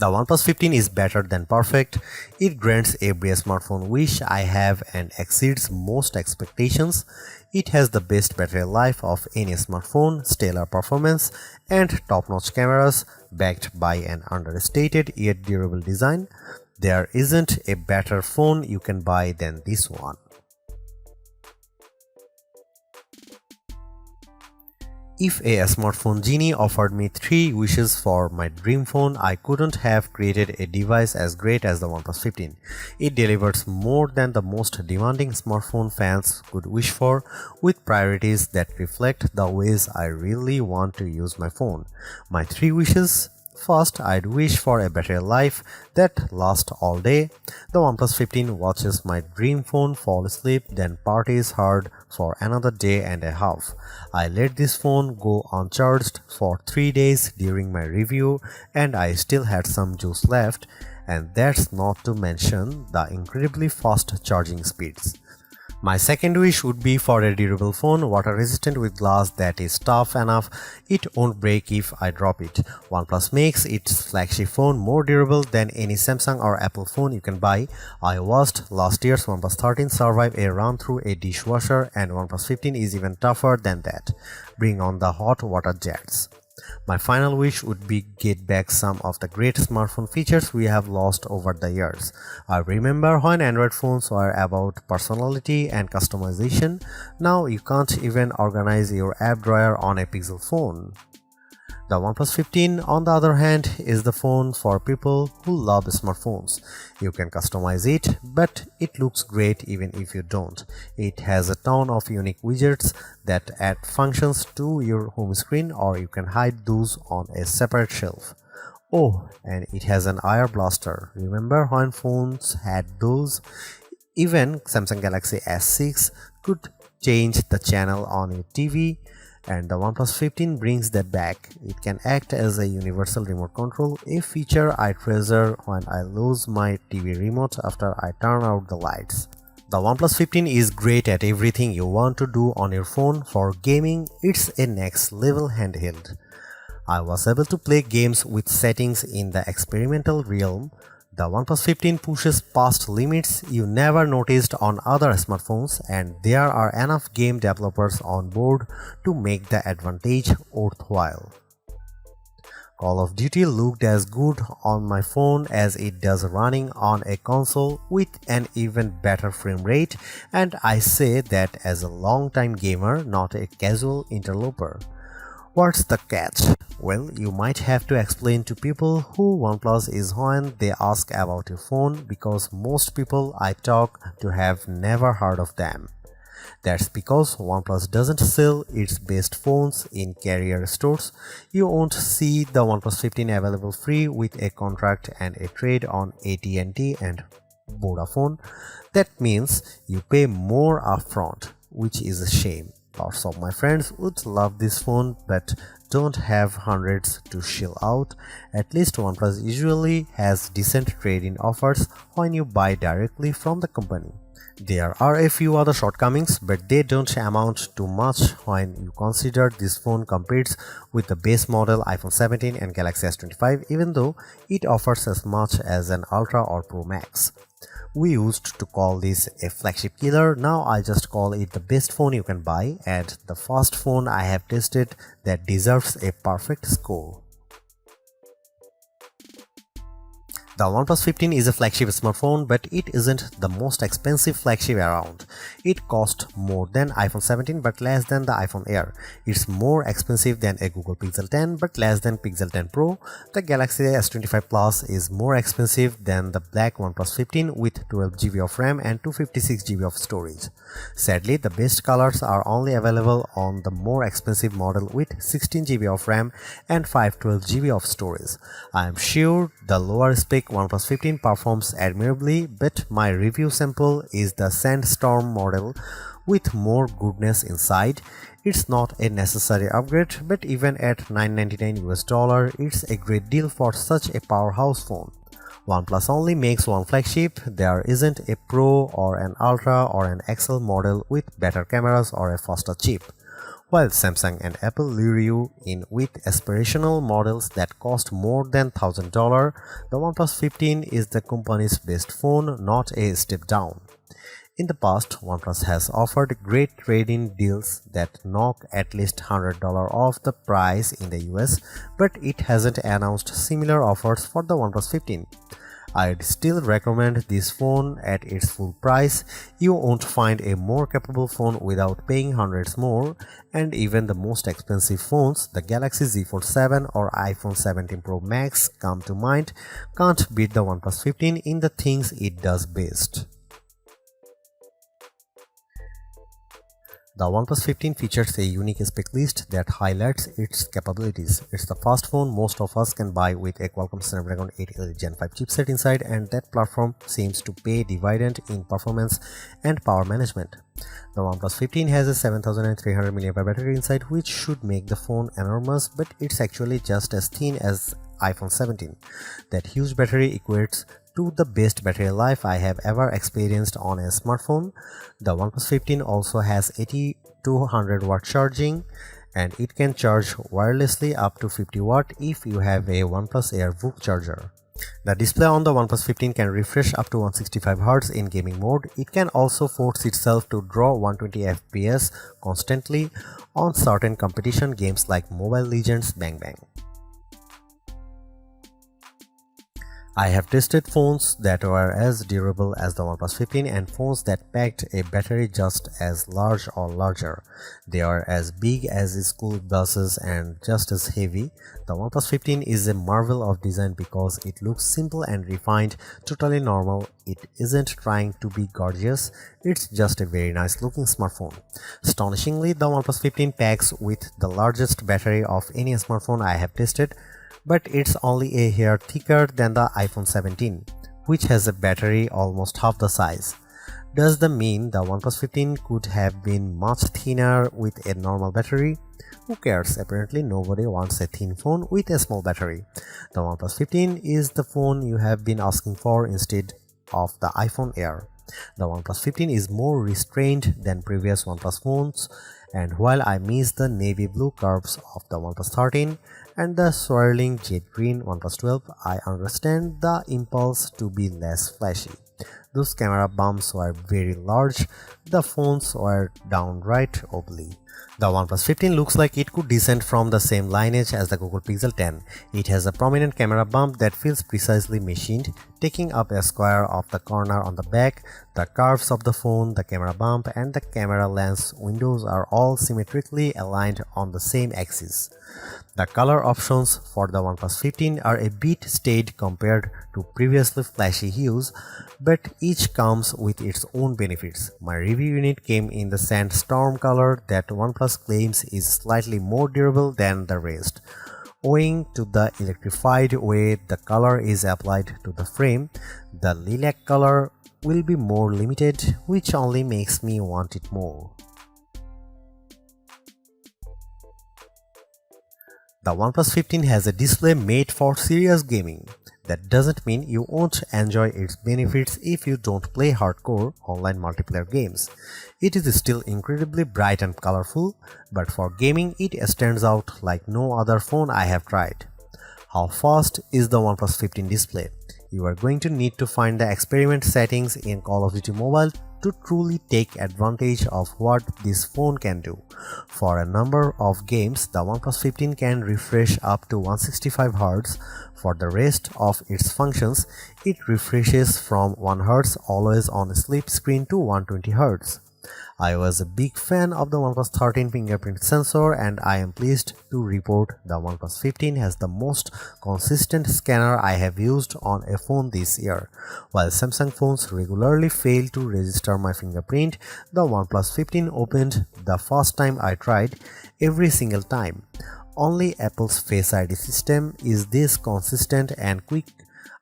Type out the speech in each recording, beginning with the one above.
The OnePlus 15 is better than perfect. It grants every smartphone wish I have and exceeds most expectations. It has the best battery life of any smartphone, stellar performance, and top-notch cameras backed by an understated yet durable design. There isn't a better phone you can buy than this one. If a smartphone genie offered me 3 wishes for my dream phone, I couldn't have created a device as great as the OnePlus 15. It delivers more than the most demanding smartphone fans could wish for, with priorities that reflect the ways I really want to use my phone. My 3 wishes: first, I'd wish for a battery life that lasts all day. The OnePlus 15 watches my dream phone fall asleep, then parties hard for another day and a half. I let this phone go uncharged for 3 days during my review and I still had some juice left, and that's not to mention the incredibly fast charging speeds. My second wish would be for a durable phone, water resistant with glass that is tough enough it won't break if I drop it. OnePlus makes its flagship phone more durable than any Samsung or Apple phone you can buy. I watched last year's OnePlus 13 survive a run through a dishwasher, and OnePlus 15 is even tougher than that. Bring on the hot water jets. My final wish would be get back some of the great smartphone features we have lost over the years. I remember when Android phones were about personality and customization. Now you can't even organize your app drawer on a Pixel phone. The OnePlus 15, on the other hand, is the phone for people who love smartphones. You can customize it, but it looks great even if you don't. It has a ton of unique widgets that add functions to your home screen, or you can hide those on a separate shelf. Oh, and it has an IR blaster. Remember when phones had those? Even Samsung Galaxy S6 could change the channel on your TV. And the OnePlus 15 brings that back. It can act as a universal remote control, a feature I treasure when I lose my TV remote after I turn out the lights. The OnePlus 15 is great at everything you want to do on your phone. For gaming, it's a next level handheld. I was able to play games with settings in the experimental realm. The OnePlus 15 pushes past limits you never noticed on other smartphones, and there are enough game developers on board to make the advantage worthwhile. Call of Duty looked as good on my phone as it does running on a console with an even better frame rate, and I say that as a long-time gamer, not a casual interloper. What's the catch? Well, you might have to explain to people who OnePlus is when they ask about your phone, because most people I talk to have never heard of them. That's because OnePlus doesn't sell its best phones in carrier stores. You won't see the OnePlus 15 available free with a contract and a trade on AT&T and Vodafone. That means you pay more upfront, which is a shame. Lots of my friends would love this phone but don't have hundreds to shell out. At least OnePlus usually has decent trade-in offers when you buy directly from the company. There are a few other shortcomings, but they don't amount to much when you consider this phone competes with the base model iPhone 17 and Galaxy S25, even though it offers as much as an Ultra or Pro Max. We used to call this a flagship killer. Now I just call it the best phone you can buy, and the first phone I have tested that deserves a perfect score. The OnePlus 15 is a flagship smartphone, but it isn't the most expensive flagship around. It costs more than iPhone 17 but less than the iPhone Air. It's more expensive than a Google Pixel 10 but less than Pixel 10 Pro. The Galaxy S25 Plus is more expensive than the black OnePlus 15 with 12GB of RAM and 256GB of storage. Sadly, the best colors are only available on the more expensive model with 16GB of RAM and 512GB of storage. I am sure the lower spec OnePlus 15 performs admirably, but my review sample is the Sandstorm model with more goodness inside. It's not a necessary upgrade, but even at $999 it's a great deal for such a powerhouse phone. OnePlus only makes one flagship. There isn't a Pro or an Ultra or an XL model with better cameras or a faster chip. While Samsung and Apple lure you in with aspirational models that cost more than $1,000, the OnePlus 15 is the company's best phone, not a step down. In the past, OnePlus has offered great trade-in deals that knock at least $100 off the price in the US, but it hasn't announced similar offers for the OnePlus 15. I'd still recommend this phone at its full price. You won't find a more capable phone without paying hundreds more, and even the most expensive phones, the Galaxy Z Fold 7 or iPhone 17 Pro Max come to mind, can't beat the OnePlus 15 in the things it does best. The OnePlus 15 features a unique spec list that highlights its capabilities. It's the first phone most of us can buy with a Qualcomm Snapdragon 8 Elite Gen 5 chipset inside, and that platform seems to pay dividend in performance and power management. The OnePlus 15 has a 7300 mAh battery inside, which should make the phone enormous, but it's actually just as thin as iPhone 17. That huge battery equates to the best battery life I have ever experienced on a smartphone. The OnePlus 15 also has 8200 watt charging, and it can charge wirelessly up to 50 watt if you have a OnePlus Air VOOC charger. The display on the OnePlus 15 can refresh up to 165 Hz in gaming mode. It can also force itself to draw 120 FPS constantly on certain competition games like Mobile Legends Bang Bang. I have tested phones that were as durable as the OnePlus 15 and phones that packed a battery just as large or larger. They are as big as school buses and just as heavy. The OnePlus 15 is a marvel of design because it looks simple and refined, totally normal. It isn't trying to be gorgeous, it's just a very nice looking smartphone. Astonishingly, the OnePlus 15 packs with the largest battery of any smartphone I have tested, but it's only a hair thicker than the iPhone 17, which has a battery almost half the size. Does that mean the OnePlus 15 could have been much thinner with a normal battery? Who cares? Apparently nobody wants a thin phone with a small battery. The OnePlus 15 is the phone you have been asking for instead of the iPhone Air. The OnePlus 15 is more restrained than previous OnePlus phones, and while I miss the navy blue curves of the OnePlus 13 and the swirling jet green OnePlus 12, I understand the impulse to be less flashy. Those camera bumps were very large, the phones were downright ugly. The OnePlus 15 looks like it could descend from the same lineage as the Google Pixel 10. It has a prominent camera bump that feels precisely machined, taking up a square of the corner on the back. The curves of the phone, the camera bump, and the camera lens windows are all symmetrically aligned on the same axis. The color options for the OnePlus 15 are a bit staid compared to previously flashy hues, but each comes with its own benefits. My review unit came in the sandstorm color that OnePlus claims is slightly more durable than the rest. Owing to the electrified way the color is applied to the frame, the lilac color will be more limited, which only makes me want it more. The OnePlus 15 has a display made for serious gaming. That doesn't mean you won't enjoy its benefits if you don't play hardcore online multiplayer games. It is still incredibly bright and colorful, but for gaming it stands out like no other phone I have tried. How fast is the OnePlus 15 display? You are going to need to find the experiment settings in Call of Duty Mobile to truly take advantage of what this phone can do. For a number of games, the OnePlus 15 can refresh up to 165 Hz. For the rest of its functions, it refreshes from 1 Hz always on sleep screen to 120 Hz. I was a big fan of the OnePlus 13 fingerprint sensor, and I am pleased to report the OnePlus 15 has the most consistent scanner I have used on a phone this year. While Samsung phones regularly fail to register my fingerprint, the OnePlus 15 opened the first time I tried every single time. Only Apple's Face ID system is this consistent and quick.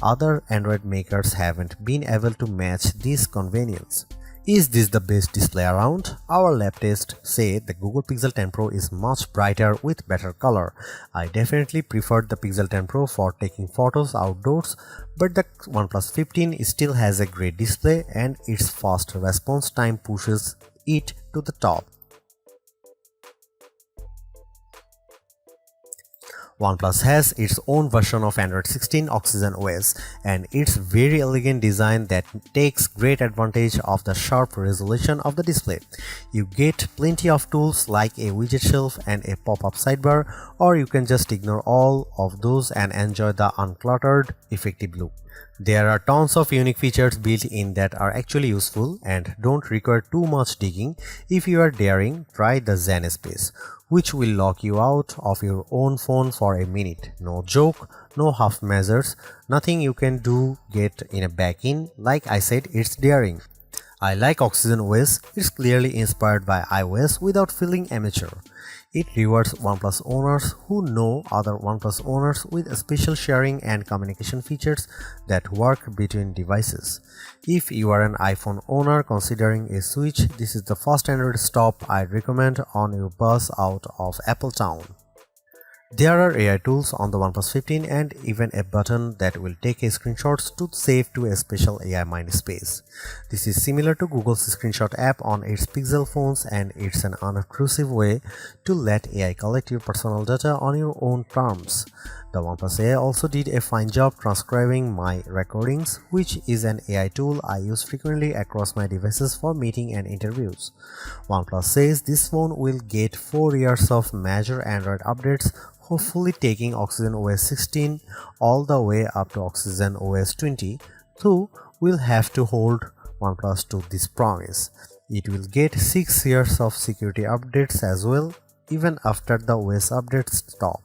Other Android makers haven't been able to match this convenience. Is this the best display around? Our lab tests say the Google Pixel 10 Pro is much brighter with better color. I definitely preferred the Pixel 10 Pro for taking photos outdoors, but the OnePlus 15 still has a great display and its fast response time pushes it to the top. OnePlus has its own version of Android 16 Oxygen OS and its very elegant design that takes great advantage of the sharp resolution of the display. You get plenty of tools like a widget shelf and a pop-up sidebar, or you can just ignore all of those and enjoy the uncluttered, effective look. There are tons of unique features built in that are actually useful and don't require too much digging. If you are daring, try the Zen Space, which will lock you out of your own phone for a minute. No joke, no half measures, nothing you can do get in a back in. Like I said, it's daring. I like Oxygen OS, it's clearly inspired by iOS without feeling amateur. It rewards OnePlus owners who know other OnePlus owners with special sharing and communication features that work between devices. If you are an iPhone owner considering a switch, this is the first Android stop I'd recommend on your bus out of Apple Town. There are AI tools on the OnePlus 15 and even a button that will take a screenshots to save to a special AI mind space. This is similar to Google's screenshot app on its Pixel phones, and it's an unobtrusive way to let AI collect your personal data on your own terms. The OnePlus AI also did a fine job transcribing my recordings, which is an AI tool I use frequently across my devices for meeting and interviews. OnePlus says this phone will get 4 years of major Android updates, hopefully taking Oxygen OS 16 all the way up to Oxygen OS 20, though we'll have to hold OnePlus to this promise. It will get 6 years of security updates as well, even after the OS updates stop.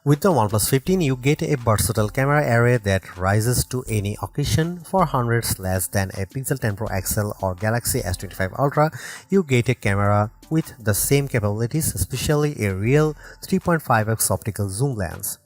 With the OnePlus 15, you get a versatile camera array that rises to any occasion. For hundreds less than a Pixel 10 Pro XL or Galaxy S25 Ultra, you get a camera with the same capabilities, especially a real 3.5x optical zoom lens.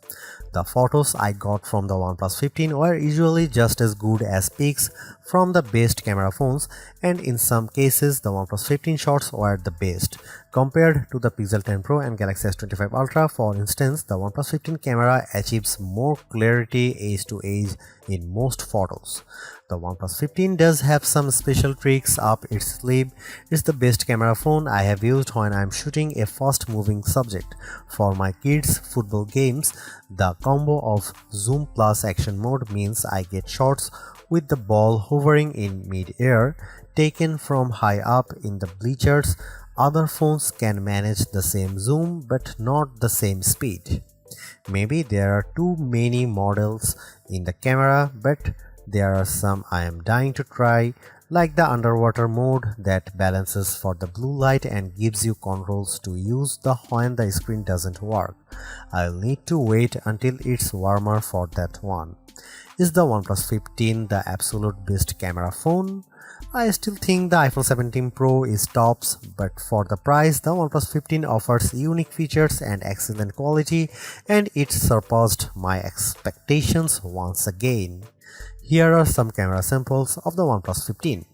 The photos I got from the OnePlus 15 were usually just as good as pics from the best camera phones, and in some cases the OnePlus 15 shots were the best. Compared to the Pixel 10 Pro and Galaxy S25 Ultra, for instance, the OnePlus 15 camera achieves more clarity edge to edge in most photos. The OnePlus 15 does have some special tricks up its sleeve. It's the best camera phone I have used when I'm shooting a fast moving subject. For my kids' football games, the combo of zoom plus action mode means I get shots with the ball hovering in mid-air, taken from high up in the bleachers. Other phones can manage the same zoom but not the same speed. Maybe there are too many models in the camera, but there are some I am dying to try, like the underwater mode that balances for the blue light and gives you controls to use when the screen doesn't work. I'll need to wait until it's warmer for that one. Is the OnePlus 15 the absolute best camera phone? I still think the iPhone 17 Pro is tops, but for the price, the OnePlus 15 offers unique features and excellent quality, and it surpassed my expectations once again. Here are some camera samples of the OnePlus 15.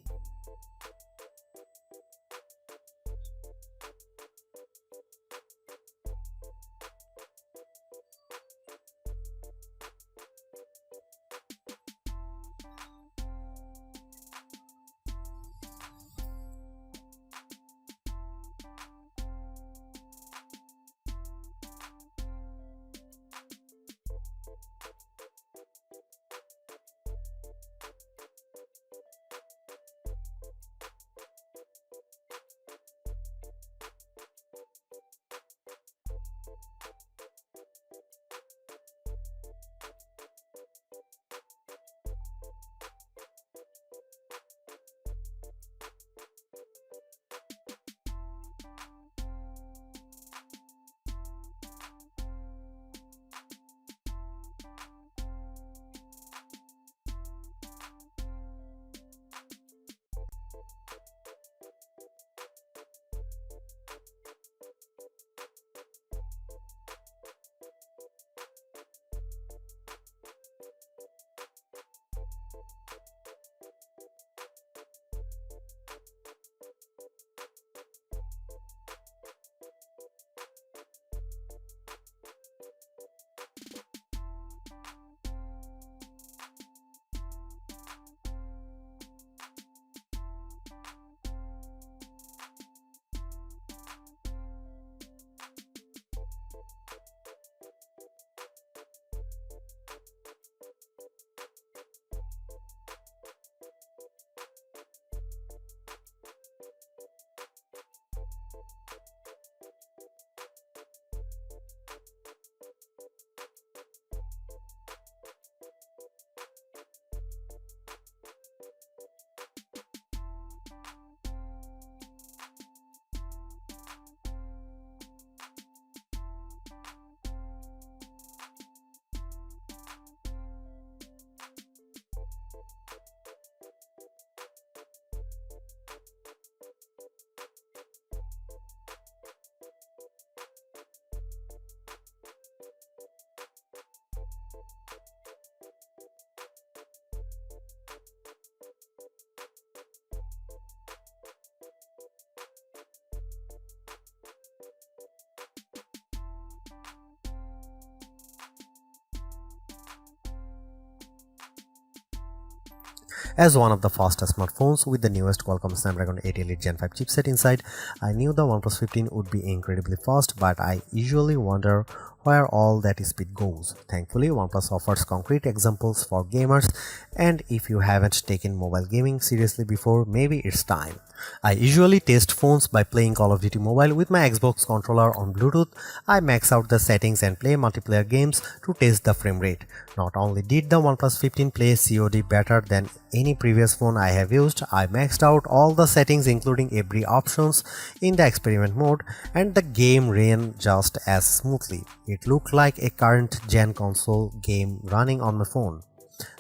As one of the fastest smartphones with the newest Qualcomm Snapdragon 8 Elite Gen 5 chipset inside, I knew the OnePlus 15 would be incredibly fast, but I usually wonder where all that speed goes. Thankfully, OnePlus offers concrete examples for gamers, and if you haven't taken mobile gaming seriously before, maybe it's time. I usually test phones by playing Call of Duty Mobile with my Xbox controller on Bluetooth. I max out the settings and play multiplayer games to test the frame rate. Not only did the OnePlus 15 play COD better than any previous phone I have used, I maxed out all the settings including every options in the experiment mode, and the game ran just as smoothly. It looked like a current gen console game running on my phone.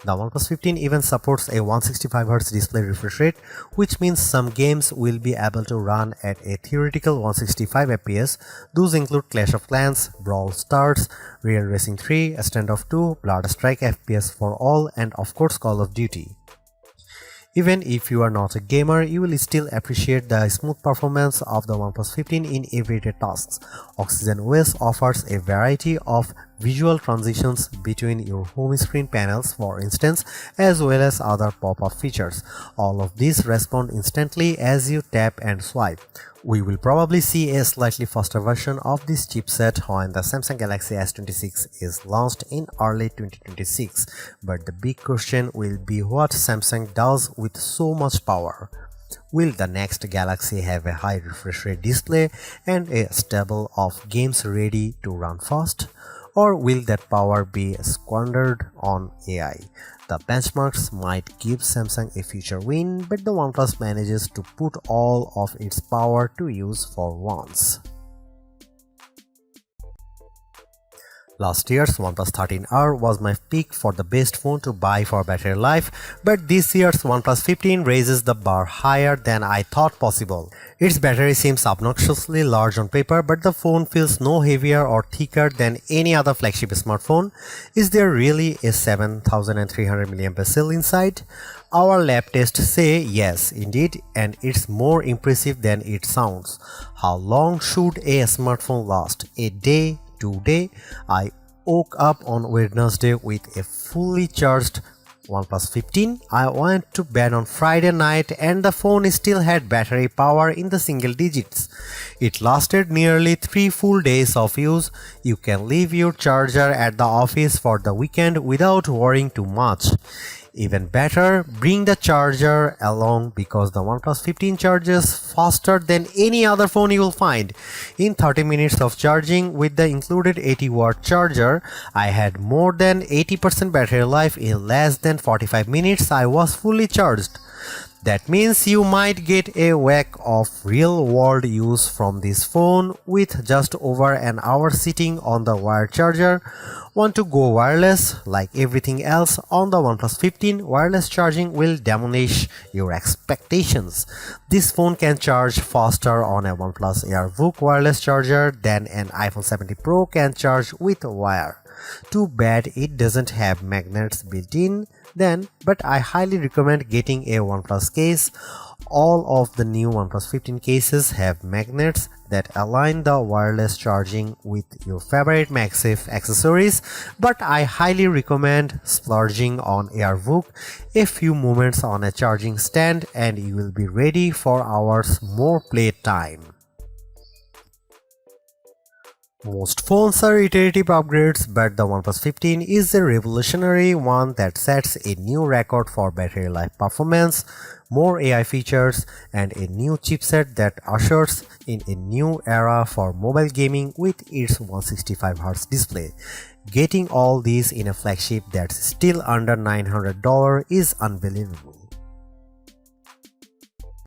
The OnePlus 15 even supports a 165Hz display refresh rate, which means some games will be able to run at a theoretical 165 FPS. Those include Clash of Clans, Brawl Stars, Real Racing 3, Standoff 2, Blood Strike FPS for all, and of course Call of Duty. Even if you are not a gamer, you will still appreciate the smooth performance of the OnePlus 15 in everyday tasks. Oxygen OS offers a variety of visual transitions between your home screen panels, for instance, as well as other pop-up features. All of these respond instantly as you tap and swipe. We will probably see a slightly faster version of this chipset when the Samsung Galaxy S26 is launched in early 2026, but the big question will be what Samsung does with so much power. Will the next Galaxy have a high refresh rate display and a stable of games ready to run fast? Or will that power be squandered on AI? The benchmarks might give Samsung a future win, but the OnePlus manages to put all of its power to use for once. Last year's OnePlus 13R was my pick for the best phone to buy for battery life, but this year's OnePlus 15 raises the bar higher than I thought possible. Its battery seems obnoxiously large on paper, but the phone feels no heavier or thicker than any other flagship smartphone. Is there really a 7300 mAh cell inside? Our lab tests say yes, indeed, and it's more impressive than it sounds. How long should a smartphone last? A day? 2 days? I woke up on Wednesday with a fully charged OnePlus 15. I went to bed on Friday night and the phone still had battery power in the single digits. It lasted nearly 3 full days of use. You can leave your charger at the office for the weekend without worrying too much. Even better, bring the charger along because the OnePlus 15 charges faster than any other phone you will find. In 30 minutes of charging with the included 80-watt charger, I had more than 80% battery life. In less than 45 minutes, I was fully charged. That means you might get a whack of real-world use from this phone with just over an hour sitting on the wired charger. Want to go wireless? Like everything else on the OnePlus 15, wireless charging will demolish your expectations. This phone can charge faster on a OnePlus AirVook wireless charger than an iPhone 70 Pro can charge with a wire. Too bad it doesn't have magnets built in then, but I highly recommend getting a OnePlus case. All of the new OnePlus 15 cases have magnets that align the wireless charging with your favorite MagSafe accessories, but I highly recommend splurging on AirVook. A few moments on a charging stand and you will be ready for hours more playtime. Most phones are iterative upgrades, but the OnePlus 15 is a revolutionary one that sets a new record for battery life performance, more AI features, and a new chipset that ushers in a new era for mobile gaming with its 165Hz display. Getting all these in a flagship that's still under $900 is unbelievable.